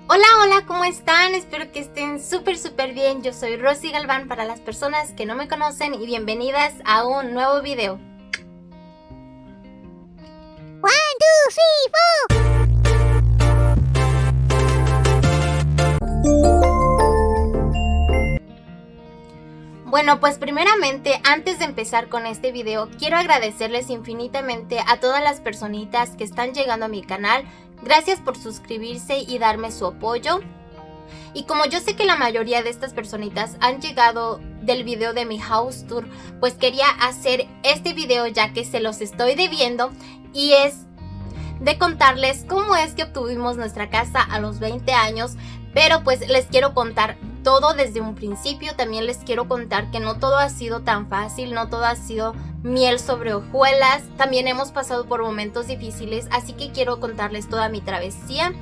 Hola, hola, ¿cómo están? Espero que estén súper bien. Yo soy Rosy Galván para las personas que no me conocen y bienvenidas a un nuevo video. 1, 2, 3, 4. Bueno, pues primeramente, antes de empezar con este video, quiero agradecerles infinitamente a todas las personitas que están llegando a mi canal. Gracias por suscribirse y darme su apoyo. Y como yo sé que la mayoría de estas personitas han llegado del video de mi house tour, pues quería hacer este video ya que se los estoy debiendo, y es de contarles cómo es que obtuvimos nuestra casa a los 20 años. Pero pues les quiero contar todo desde un principio. También les quiero contar que no todo ha sido tan fácil, no todo ha sido miel sobre hojuelas. También hemos pasado por momentos difíciles, así que quiero contarles toda mi travesía.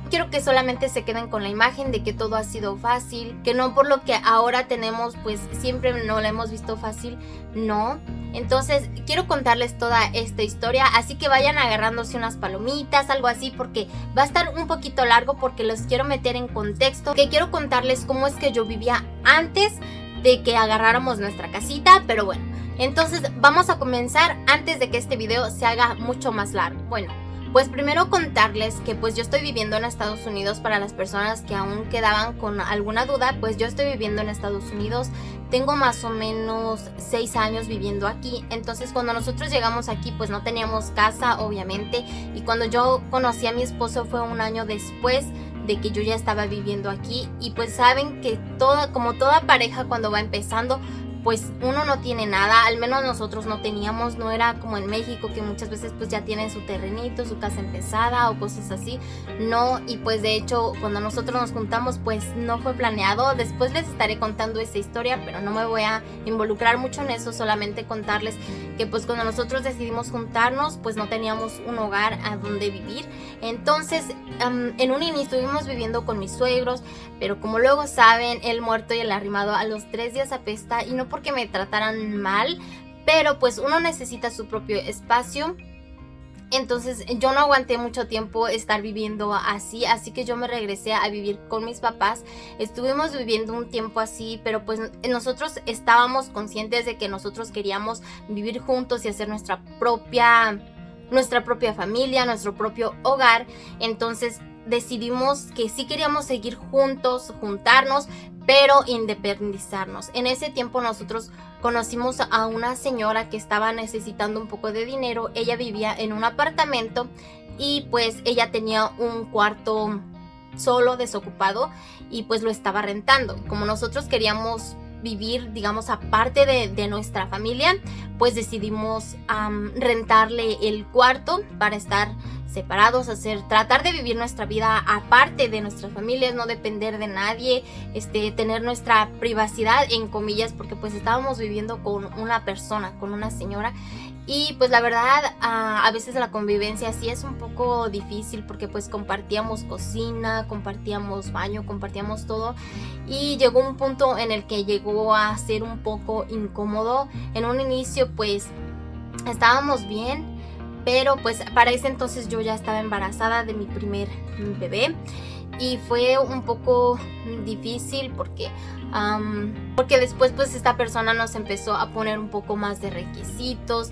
Quiero que solamente se queden con la imagen de que todo ha sido fácil, que no por lo que ahora tenemos pues siempre no la hemos visto fácil, no. Entonces quiero contarles toda esta historia, así que vayan agarrándose unas palomitas, algo así, porque va a estar un poquito largo porque los quiero meter en contexto, que quiero contarles cómo es que yo vivía antes de que agarráramos nuestra casita. Pero bueno, entonces vamos a comenzar antes de que este video se haga mucho más largo. Bueno, pues primero contarles que pues yo estoy viviendo en Estados Unidos. Para las personas que aún quedaban con alguna duda, pues yo estoy viviendo en Estados Unidos. Tengo más o menos 6 años viviendo aquí. Entonces cuando nosotros llegamos aquí pues no teníamos casa, obviamente. Y cuando yo conocí a mi esposo fue un año después de que yo ya estaba viviendo aquí. Y pues saben que como toda pareja cuando va empezando, pues uno no tiene nada, al menos nosotros no teníamos. No era como en México que muchas veces pues ya tienen su terrenito, su casa empezada o cosas así. No, y pues de hecho cuando nosotros nos juntamos pues no fue planeado. Después les estaré contando esa historia, pero no me voy a involucrar mucho en eso. Solamente contarles que pues cuando nosotros decidimos juntarnos pues no teníamos un hogar a donde vivir. Entonces en un inicio estuvimos viviendo con mis suegros, pero como luego saben, el muerto y el arrimado a los 3 días apesta. Y no porque me trataran mal, pero pues uno necesita su propio espacio. Entonces yo no aguanté mucho tiempo estar viviendo así que yo me regresé a vivir con mis papás. Estuvimos viviendo un tiempo así, pero pues nosotros estábamos conscientes de que nosotros queríamos vivir juntos y hacer nuestra propia familia, nuestro propio hogar. Entonces decidimos que sí queríamos seguir juntos, juntarnos, pero independizarnos. En ese tiempo nosotros conocimos a una señora que estaba necesitando un poco de dinero. Ella vivía en un apartamento y pues ella tenía un cuarto solo, desocupado, y pues lo estaba rentando. Como nosotros queríamos vivir, digamos, aparte de nuestra familia, pues decidimos rentarle el cuarto para estar separados, tratar de vivir nuestra vida aparte de nuestras familias, no depender de nadie, tener nuestra privacidad en comillas, porque pues estábamos viviendo con una persona, con una señora. Y pues la verdad a veces la convivencia sí es un poco difícil, porque pues compartíamos cocina, compartíamos baño, compartíamos todo, y llegó un punto en el que llegó a ser un poco incómodo. En un inicio pues estábamos bien, pero pues para ese entonces yo ya estaba embarazada de mi primer bebé. Y fue un poco difícil porque después pues esta persona nos empezó a poner un poco más de requisitos.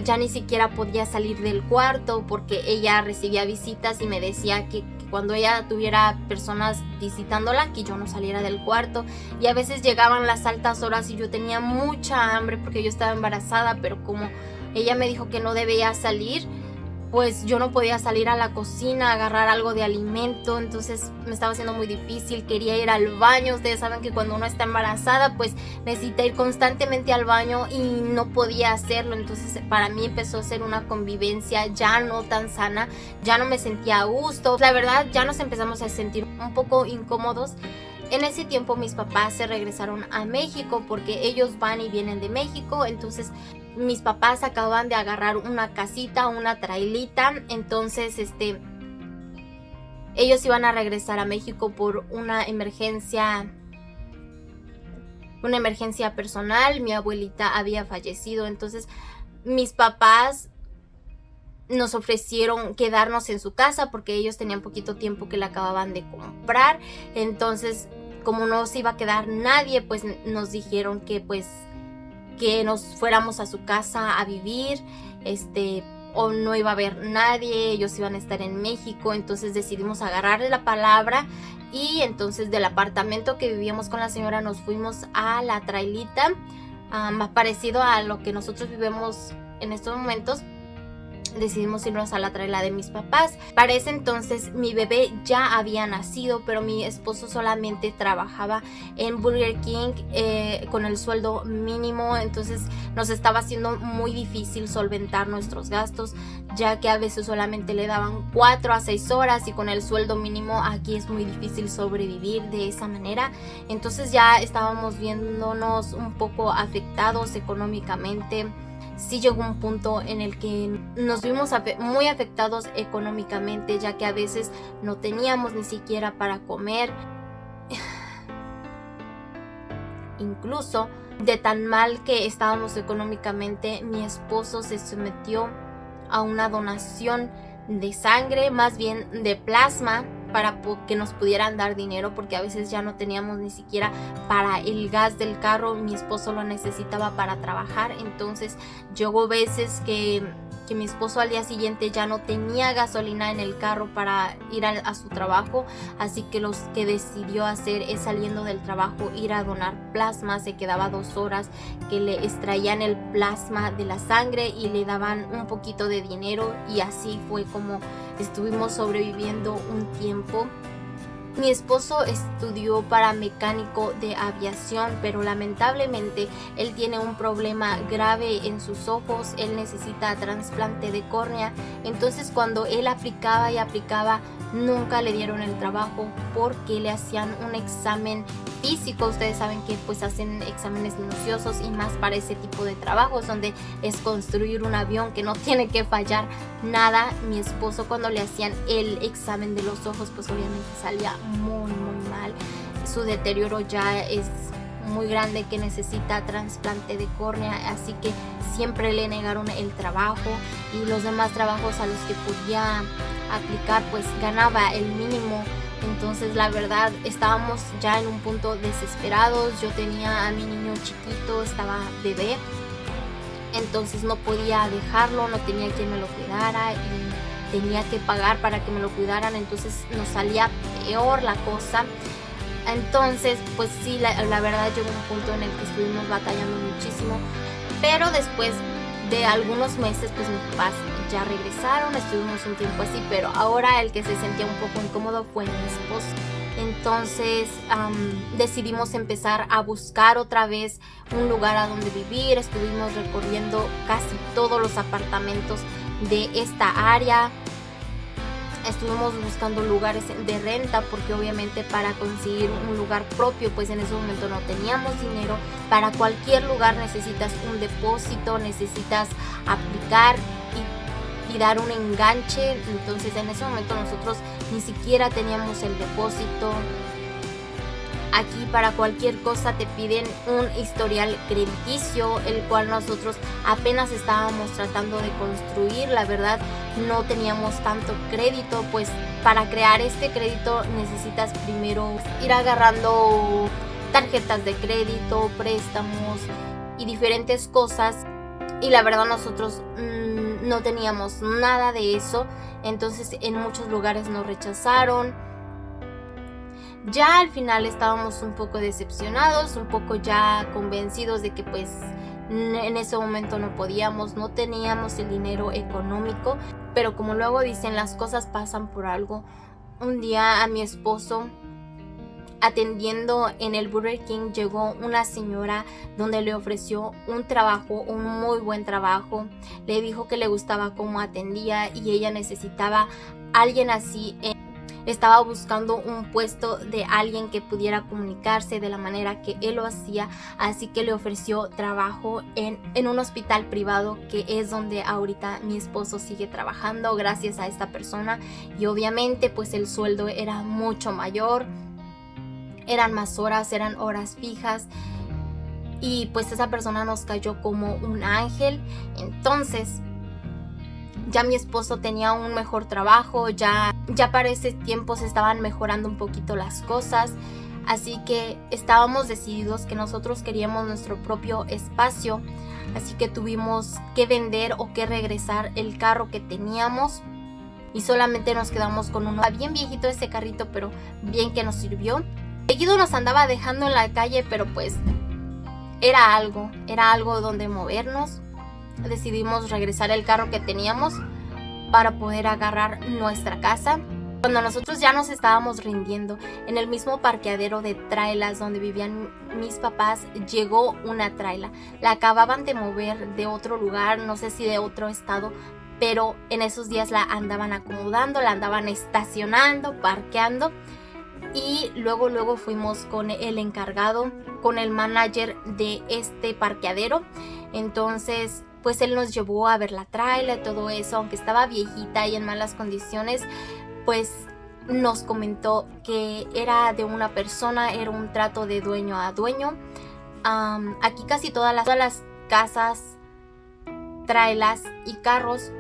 Ya ni siquiera podía salir del cuarto porque ella recibía visitas y me decía que cuando ella tuviera personas visitándola, que yo no saliera del cuarto. Y a veces llegaban las altas horas y yo tenía mucha hambre porque yo estaba embarazada, pero como ella me dijo que no debía salir, pues yo no podía salir a la cocina a agarrar algo de alimento. Entonces me estaba haciendo muy difícil. Quería ir al baño. Ustedes saben que cuando uno está embarazada pues necesita ir constantemente al baño y no podía hacerlo. Entonces para mí empezó a ser una convivencia ya no tan sana. Ya no me sentía a gusto. La verdad ya nos empezamos a sentir un poco incómodos. En ese tiempo mis papás se regresaron a México porque ellos van y vienen de México. Entonces mis papás acaban de agarrar una casita, una trailita. Entonces ellos iban a regresar a México por una emergencia personal. Mi abuelita había fallecido. Entonces mis papás nos ofrecieron quedarnos en su casa porque ellos tenían poquito tiempo que la acababan de comprar. Entonces, como no se iba a quedar nadie, pues nos dijeron que nos fuéramos a su casa a vivir, o no iba a haber nadie, ellos iban a estar en México. Entonces decidimos agarrarle la palabra y entonces del apartamento que vivíamos con la señora nos fuimos a la trailita, más parecido a lo que nosotros vivimos en estos momentos. Decidimos irnos a la traila de mis papás. Para ese entonces mi bebé ya había nacido, pero mi esposo solamente trabajaba en Burger King con el sueldo mínimo. Entonces nos estaba haciendo muy difícil solventar nuestros gastos, ya que a veces solamente le daban 4 a 6 horas y con el sueldo mínimo aquí es muy difícil sobrevivir de esa manera. Entonces ya estábamos viéndonos un poco afectados económicamente. Sí llegó un punto en el que nos vimos muy afectados económicamente, ya que a veces no teníamos ni siquiera para comer. Incluso de tan mal que estábamos económicamente, mi esposo se sometió a una donación de sangre, más bien de plasma, para que nos pudieran dar dinero, porque a veces ya no teníamos ni siquiera para el gas del carro. Mi esposo lo necesitaba para trabajar. Entonces llegó veces que mi esposo al día siguiente ya no tenía gasolina en el carro para ir a su trabajo, así que lo que decidió hacer es, saliendo del trabajo, ir a donar plasma. Se quedaba 2 horas que le extraían el plasma de la sangre y le daban un poquito de dinero, y así fue como estuvimos sobreviviendo un tiempo. Mi esposo estudió para mecánico de aviación, pero lamentablemente él tiene un problema grave en sus ojos. Él necesita trasplante de córnea. Entonces cuando él aplicaba y aplicaba, nunca le dieron el trabajo porque le hacían un examen físico. Ustedes saben que pues hacen exámenes minuciosos, y más para ese tipo de trabajos donde es construir un avión que no tiene que fallar nada. Mi esposo, cuando le hacían el examen de los ojos, pues obviamente salía muy mal. Su deterioro ya es muy grande, que necesita trasplante de córnea, así que siempre le negaron el trabajo, y los demás trabajos a los que podía aplicar pues ganaba el mínimo. Entonces la verdad estábamos ya en un punto desesperados. Yo tenía a mi niño chiquito, estaba bebé, entonces no podía dejarlo, no tenía quien me lo cuidara y tenía que pagar para que me lo cuidaran. Entonces nos salía peor la cosa. Entonces pues sí, la verdad llegó un punto en el que estuvimos batallando muchísimo, pero después de algunos meses pues mis papás ya regresaron. Estuvimos un tiempo así, pero ahora el que se sentía un poco incómodo fue mi esposo. Entonces decidimos empezar a buscar otra vez un lugar a donde vivir. Estuvimos recorriendo casi todos los apartamentos de esta área. Estuvimos buscando lugares de renta, porque obviamente para conseguir un lugar propio pues en ese momento no teníamos dinero. Para cualquier lugar necesitas un depósito, necesitas aplicar y dar un enganche. Entonces en ese momento nosotros ni siquiera teníamos el depósito. Aquí para cualquier cosa te piden un historial crediticio, el cual nosotros apenas estábamos tratando de construir. La verdad no teníamos tanto crédito, pues para crear este crédito necesitas primero ir agarrando tarjetas de crédito, préstamos y diferentes cosas. Y la verdad nosotros no teníamos nada de eso. Entonces en muchos lugares nos rechazaron. Ya al final estábamos un poco decepcionados, un poco ya convencidos de que pues en ese momento no podíamos, no teníamos el dinero económico. Pero como luego dicen, las cosas pasan por algo. Un día a mi esposo, atendiendo en el Burger King, llegó una señora donde le ofreció un trabajo, un muy buen trabajo. Le dijo que le gustaba cómo atendía y ella necesitaba alguien así. Estaba buscando un puesto de alguien que pudiera comunicarse de la manera que él lo hacía, así que le ofreció trabajo en un hospital privado, que es donde ahorita mi esposo sigue trabajando gracias a esta persona. Y obviamente pues el sueldo era mucho mayor, eran más horas, eran horas fijas, y pues esa persona nos cayó como un ángel. Entonces Ya mi esposo tenía un mejor trabajo, ya para ese tiempo se estaban mejorando un poquito las cosas. Así que estábamos decididos que nosotros queríamos nuestro propio espacio. Así que tuvimos que vender o que regresar el carro que teníamos. Y solamente nos quedamos con uno. Bien viejito ese carrito, pero bien que nos sirvió. Seguido nos andaba dejando en la calle, pero pues era algo donde movernos. Decidimos regresar el carro que teníamos para poder agarrar nuestra casa. Cuando nosotros ya nos estábamos rindiendo, en el mismo parqueadero de trailas donde vivían mis papás, llegó una traila. La acababan de mover de otro lugar, no sé si de otro estado, pero en esos días la andaban acomodando, la andaban estacionando, parqueando. Y luego fuimos con el encargado, con el manager de este parqueadero. Entonces pues él nos llevó a ver la traila y todo eso, aunque estaba viejita y en malas condiciones. Pues nos comentó que era de una persona, era un trato de dueño a dueño. Aquí casi todas las casas, trailas y carros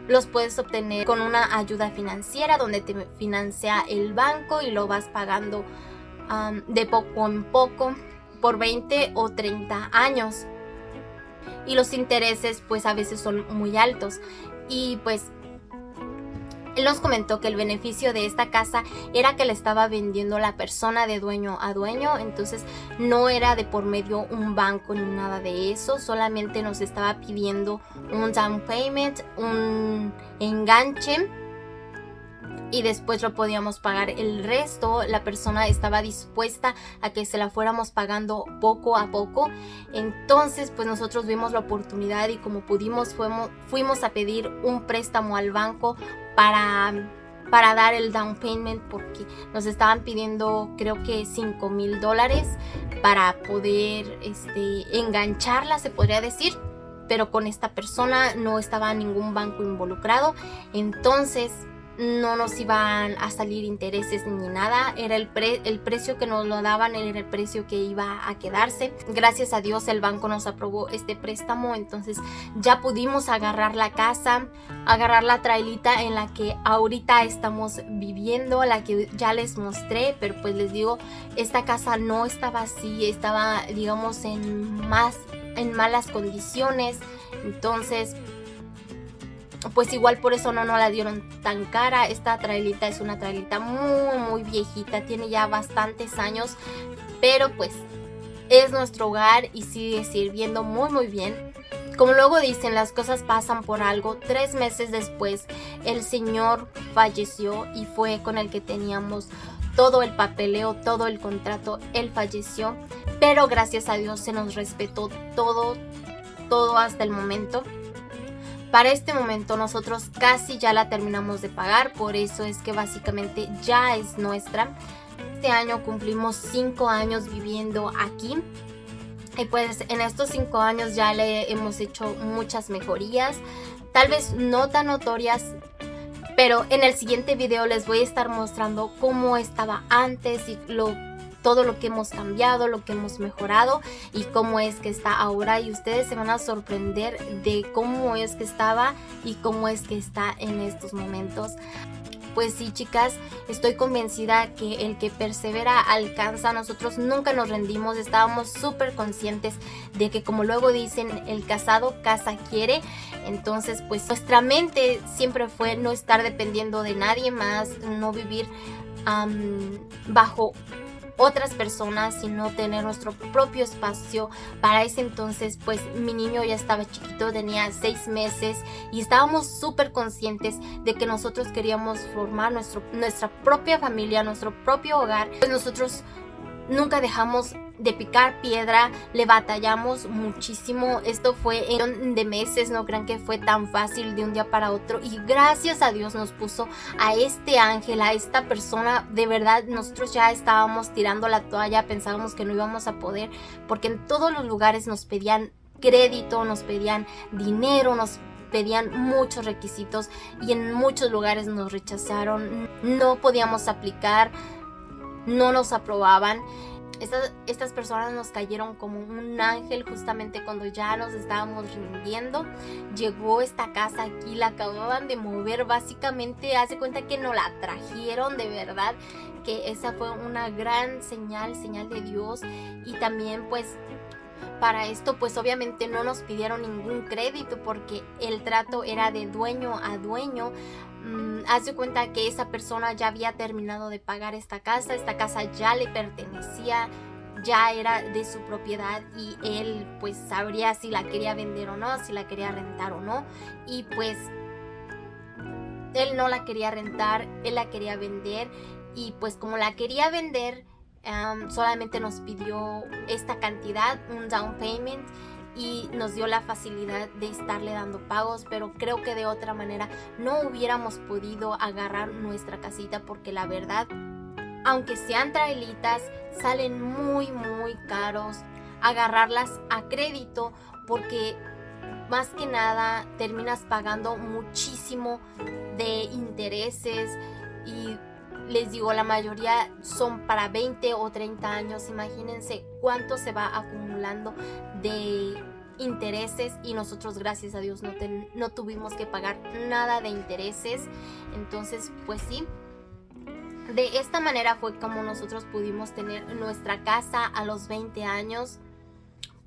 los puedes obtener con una ayuda financiera donde te financia el banco y lo vas pagando de poco en poco por 20 o 30 años. Y los intereses pues a veces son muy altos. Y pues él nos comentó que el beneficio de esta casa era que le estaba vendiendo la persona de dueño a dueño. Entonces no era de por medio un banco ni nada de eso. Solamente nos estaba pidiendo un down payment, un enganche. Y después lo podíamos pagar el resto. La persona estaba dispuesta a que se la fuéramos pagando poco a poco. Entonces pues nosotros vimos la oportunidad y como pudimos fuimos a pedir un préstamo al banco para dar el down payment, porque nos estaban pidiendo creo que $5,000 para poder engancharla, se podría decir. Pero con esta persona no estaba ningún banco involucrado. Entonces no nos iban a salir intereses ni nada. Era el precio que nos lo daban, era el precio que iba a quedarse. Gracias a Dios el banco nos aprobó este préstamo. Entonces ya pudimos agarrar la casa, agarrar la trailita en la que ahorita estamos viviendo, la que ya les mostré. Pero pues les digo, esta casa no estaba así, estaba digamos en malas condiciones. Entonces pues igual por eso no la dieron tan cara. Esta trailita es una trailita muy viejita, tiene ya bastantes años, pero pues es nuestro hogar y sigue sirviendo muy bien. Como luego dicen, las cosas pasan por algo. 3 meses después el señor falleció y fue con el que teníamos todo el papeleo, todo el contrato. Él falleció, pero gracias a Dios se nos respetó todo hasta el momento. Para este momento nosotros casi ya la terminamos de pagar, por eso es que básicamente ya es nuestra. Este año cumplimos 5 años viviendo aquí. Y pues en estos 5 años ya le hemos hecho muchas mejorías, tal vez no tan notorias, pero en el siguiente video les voy a estar mostrando cómo estaba antes y todo lo que hemos cambiado, lo que hemos mejorado y cómo es que está ahora. Y ustedes se van a sorprender de cómo es que estaba y cómo es que está en estos momentos. Pues sí, chicas, estoy convencida que el que persevera alcanza. Nosotros nunca nos rendimos, estábamos súper conscientes de que, como luego dicen, el casado casa quiere. Entonces pues nuestra mente siempre fue no estar dependiendo de nadie más, no vivir bajo otras personas, sino tener nuestro propio espacio. Para ese entonces pues mi niño ya estaba chiquito, tenía 6 meses y estábamos súper conscientes de que nosotros queríamos formar nuestra propia familia, nuestro propio hogar. Pues nosotros nunca dejamos de picar piedra, le batallamos muchísimo. Esto fue en de meses, no crean que fue tan fácil de un día para otro, y gracias a Dios nos puso a este ángel, a esta persona. De verdad nosotros ya estábamos tirando la toalla, pensábamos que no íbamos a poder, porque en todos los lugares nos pedían crédito, nos pedían dinero, nos pedían muchos requisitos y en muchos lugares nos rechazaron, no podíamos aplicar, no nos aprobaban. Estas personas nos cayeron como un ángel justamente cuando ya nos estábamos rindiendo. Llegó esta casa aquí, la acababan de mover, básicamente hace cuenta que nos la trajeron, de verdad que esa fue una gran señal de Dios. Y también pues para esto pues obviamente no nos pidieron ningún crédito porque el trato era de dueño a dueño. Haz de cuenta que esa persona ya había terminado de pagar esta casa ya le pertenecía, ya era de su propiedad y él pues sabría si la quería vender o no, si la quería rentar o no. Y pues él no la quería rentar, él la quería vender y pues como la quería vender solamente nos pidió esta cantidad, un down payment, y nos dio la facilidad de estarle dando pagos, pero creo que de otra manera no hubiéramos podido agarrar nuestra casita porque la verdad, aunque sean trailitas, salen muy caros agarrarlas a crédito porque más que nada terminas pagando muchísimo de intereses y les digo, la mayoría son para 20 o 30 años. Imagínense cuánto se va acumulando de intereses y nosotros gracias a Dios no tuvimos que pagar nada de intereses. Entonces pues sí, de esta manera fue como nosotros pudimos tener nuestra casa a los 20 años.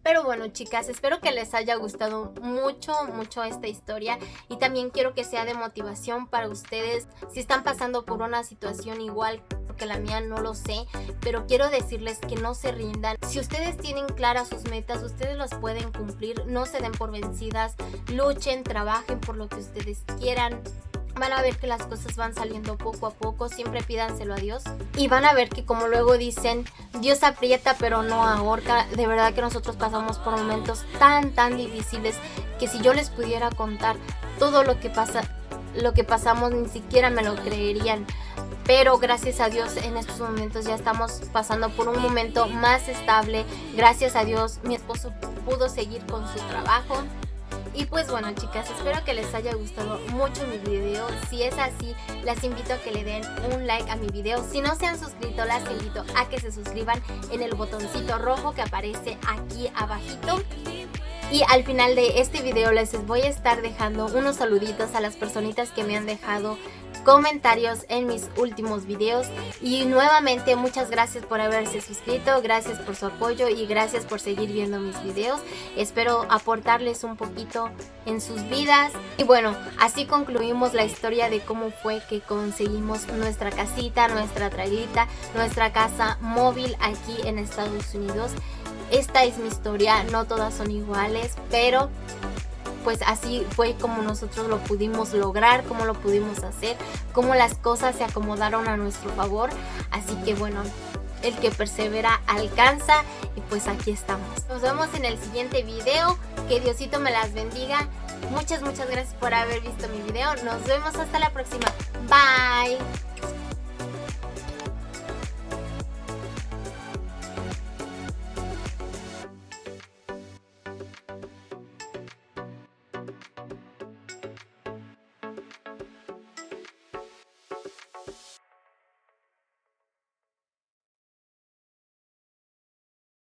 Pero bueno, chicas, espero que les haya gustado mucho esta historia y también quiero que sea de motivación para ustedes si están pasando por una situación igual que la mía, no lo sé, pero quiero decirles que no se rindan. Si ustedes tienen claras sus metas, ustedes las pueden cumplir, no se den por vencidas, luchen, trabajen por lo que ustedes quieran. Van a ver que las cosas van saliendo poco a poco, siempre pídanselo a Dios. Y van a ver que como luego dicen, Dios aprieta pero no ahorca. De verdad que nosotros pasamos por momentos tan difíciles que si yo les pudiera contar todo lo que pasamos, ni siquiera me lo creerían. Pero gracias a Dios en estos momentos ya estamos pasando por un momento más estable. Gracias a Dios mi esposo pudo seguir con su trabajo. Y pues bueno, chicas, espero que les haya gustado mucho mi video. Si es así, las invito a que le den un like a mi video. Si no se han suscrito, las invito a que se suscriban en el botoncito rojo que aparece aquí abajito. Y al final de este video les voy a estar dejando unos saluditos a las personitas que me han dejado comentarios en mis últimos videos. Y nuevamente muchas gracias por haberse suscrito, gracias por su apoyo y gracias por seguir viendo mis videos. Espero aportarles un poquito en sus vidas. Y bueno, así concluimos la historia de cómo fue que conseguimos nuestra casita, nuestra trailita, nuestra casa móvil aquí en Estados Unidos. Esta es mi historia, no todas son iguales, pero pues así fue como nosotros lo pudimos lograr, como lo pudimos hacer, como las cosas se acomodaron a nuestro favor. Así que bueno, el que persevera alcanza y pues aquí estamos. Nos vemos en el siguiente video, que Diosito me las bendiga. Muchas gracias por haber visto mi video, nos vemos hasta la próxima, bye.